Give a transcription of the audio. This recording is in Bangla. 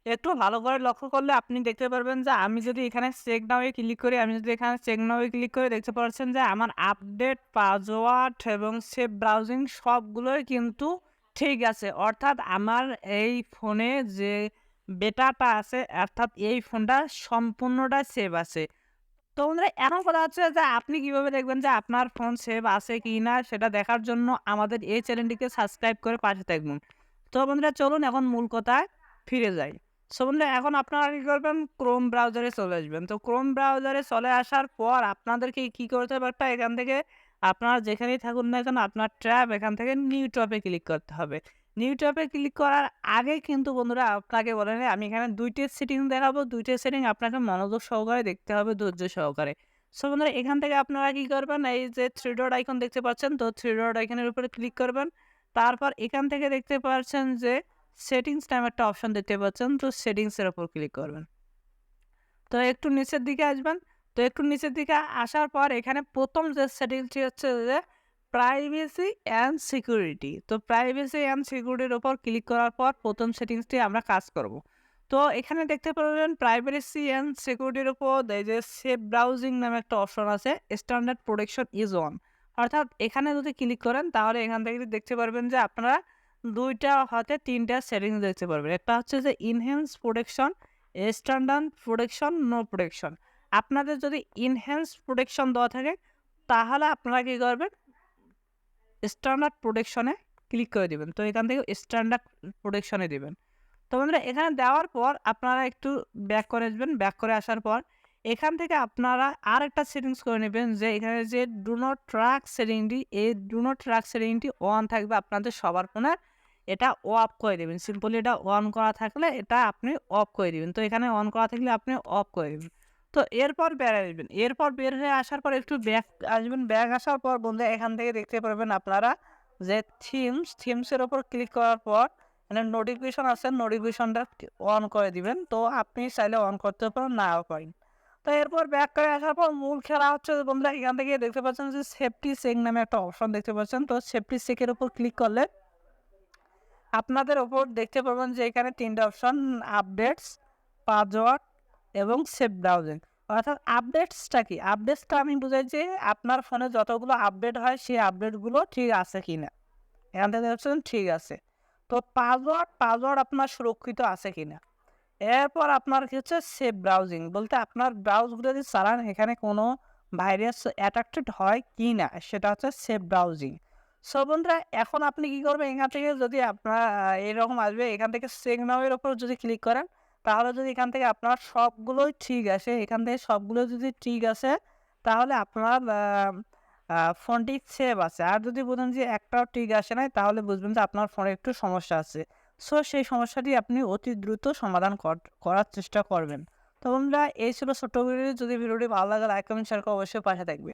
একটু ভালো করে লক্ষ্য করলে আপনি দেখতে পারবেন যে আমি যদি এখানে চেক নাও এ ক্লিক করি, আমি যদি এখানে চেক নাও এ ক্লিক করি দেখতে পাচ্ছেন যে আমার আপডেট, পাসওয়ার্ড এবং সেভ ব্রাউজিং সবগুলোই কিন্তু ঠিক আছে। অর্থাৎ আমার এই ফোনে যে বেটাটা আছে অর্থাৎ এই ফোনটা সম্পূর্ণটা সেভ আছে। তো বন্ধুরা এখন কথা হচ্ছে যে আপনি কিভাবে দেখবেন যে আপনার ফোন সেভ আছে কিনা সেটা দেখার জন্য আমাদের এই চ্যানেলটিকে সাবস্ক্রাইব করে পাশে থাকবেন। তো বন্ধুরা চলুন এখন মূল কথায় ফিরে যাই। সো বন্ধুরা এখন আপনারা কি করবেন ক্রোম ব্রাউজারে চলে আসবেন। তো ক্রোম ব্রাউজারে চলে আসার পর আপনাদেরকে কি করতে হবে একটা এখান থেকে আপনারা যেখানেই থাকুন না কেন আপনার ট্যাব এখান থেকে নিউ ট্যাবে ক্লিক করতে হবে। নিউ ট্যাবে ক্লিক করার আগে কিন্তু বন্ধুরা আপনাকে বলে নেই আমি এখানে ২ টি সেটিং দেখাবো। ২ টি সেটিং আপনাকে মনোযোগ সহকারে দেখতে হবে, ধৈর্য সহকারে। সো বন্ধুরা এখান থেকে আপনারা কি করবেন এই যে 3 ডট আইকন দেখতে পাচ্ছেন তো 3 ডট আইকনের উপরে ক্লিক করবেন। তারপর এখান থেকে দেখতে পাচ্ছেন যে সেটিংস নামে একটা অপশন দেখতে পাচ্ছেন তো সেটিংস এর উপর ক্লিক করবেন। তো একটু নিচের দিকে আসবেন। তো একটু নিচের দিকে আসার পর এখানে ১ম যে সেটিংসটি হচ্ছে যে প্রাইভেসি অ্যান্ড সিকিউরিটি। তো প্রাইভেসি অ্যান্ড সিকিউরিটির উপর ক্লিক করার পর ১ম সেটিংসটি আমরা কাজ করব। তো এখানে দেখতে পারবেন প্রাইভেসি অ্যান্ড সিকিউরিটির উপর এই যে সেভ ব্রাউজিং নামে একটা অপশন আছে স্ট্যান্ডার্ড প্রোটেকশন ইজ অন। অর্থাৎ এখানে যদি ক্লিক করেন তাহলে এখান থেকে দেখতে পারবেন যে আপনারা ২ টা হতে ৩ টা সেটিংস দেখতে পারবেন। একটা হচ্ছে যে enhance protection, standard protection, no protection. আপনাদের যদি ইনহ্যান্স প্রোটেকশন দেওয়া থাকে তাহলে আপনারা কি করবেন স্ট্যান্ডার্ড প্রোটেকশনে ক্লিক করে দিবেন। তো এখান থেকে স্ট্যান্ডার্ড প্রোটেকশনে দিবেন। তো বন্ধুরা এখানে দেওয়ার পর আপনারা একটু ব্যাক করে আসবেন। ব্যাক করে আসার পর এখান থেকে আপনারা আরেকটা সেটিংস করে নেবেন যে এখানে যে ডু নট ট্র্যাক সেটিংটি, এই ডু নট ট্র্যাক সেটিংটি অন থাকবে আপনাদের সবার ফোনে। এটা অফ করে দিবেন। সিম্পলি এটা অন করা থাকলে এটা আপনি অফ করে দিবেন। তো এখানে অন করা থাকলে আপনি অফ করে দিবেন। তো এরপর বের আসবেন। এরপর বের হয়ে আসার পর একটু ব্যাক আসবেন। ব্যাক আসার পর বন্ধুরা এখান থেকে দেখতে পারবেন আপনারা যে থিমসের উপর ক্লিক করার পর মানে নোটিফিকেশন আছে নোটিফিকেশনটা অন করে দিবেন। তো আপনি চাইলে অন করতে পারেন নাও পারেন। তো এরপর ব্যাক করে আসার পর মূল খেলা হচ্ছে যে বন্ধুরা এখান থেকে দেখতে পাচ্ছেন যে সেফটি চেক নামে একটা অপশন দেখতে পাচ্ছেন। তো সেফটি চেকের উপর ক্লিক করলে আপনাদের ওপর দেখতে পাবেন যে এখানে ৩ টা অপশন আপডেটস, পাসওয়ার্ড এবং সেভ ব্রাউজিং। অর্থাৎ আপডেটসটা কি? আপডেটসটা আমি বুঝাই যে আপনার ফোনে যতগুলো আপডেট হয় সেই আপডেটগুলো ঠিক আছে কিনা। এখান থেকে দেখছেন ঠিক আছে। তো পাসওয়ার্ড আপনার সুরক্ষিত আছে কিনা। এরপর আপনার কি হচ্ছে সেভ ব্রাউজিং বলতে আপনার ব্রাউজগুলো যদি চালান এখানে কোনো ভাইরাস অ্যাটাকটেড হয় কি না সেটা হচ্ছে সেভ ব্রাউজিং। সো বন্ধুরা এখন আপনি কি করবেন এখান থেকে যদি আপনার এরকম আসবে এখান থেকে চেক নাও এর উপর যদি ক্লিক করেন তাহলে যদি এখান থেকে আপনার সবগুলোই ঠিক আসে এখান থেকে সবগুলো যদি ঠিক আসে তাহলে আপনার ফোনটি সেভ আছে। আর যদি বলেন যে একটাও ঠিক আসে নাই তাহলে বুঝবেন যে আপনার ফোনে একটু সমস্যা আছে। সো সেই সমস্যাটি আপনি অতি দ্রুত সমাধান করার চেষ্টা করবেন। তো বন্ধুরা এই ছিল ছোট্ট ভিডিও। যদি ভিডিওটি ভালো লাগে লাইক কমেন্ট শেয়ার করে অবশ্যই পাশে থাকবেন।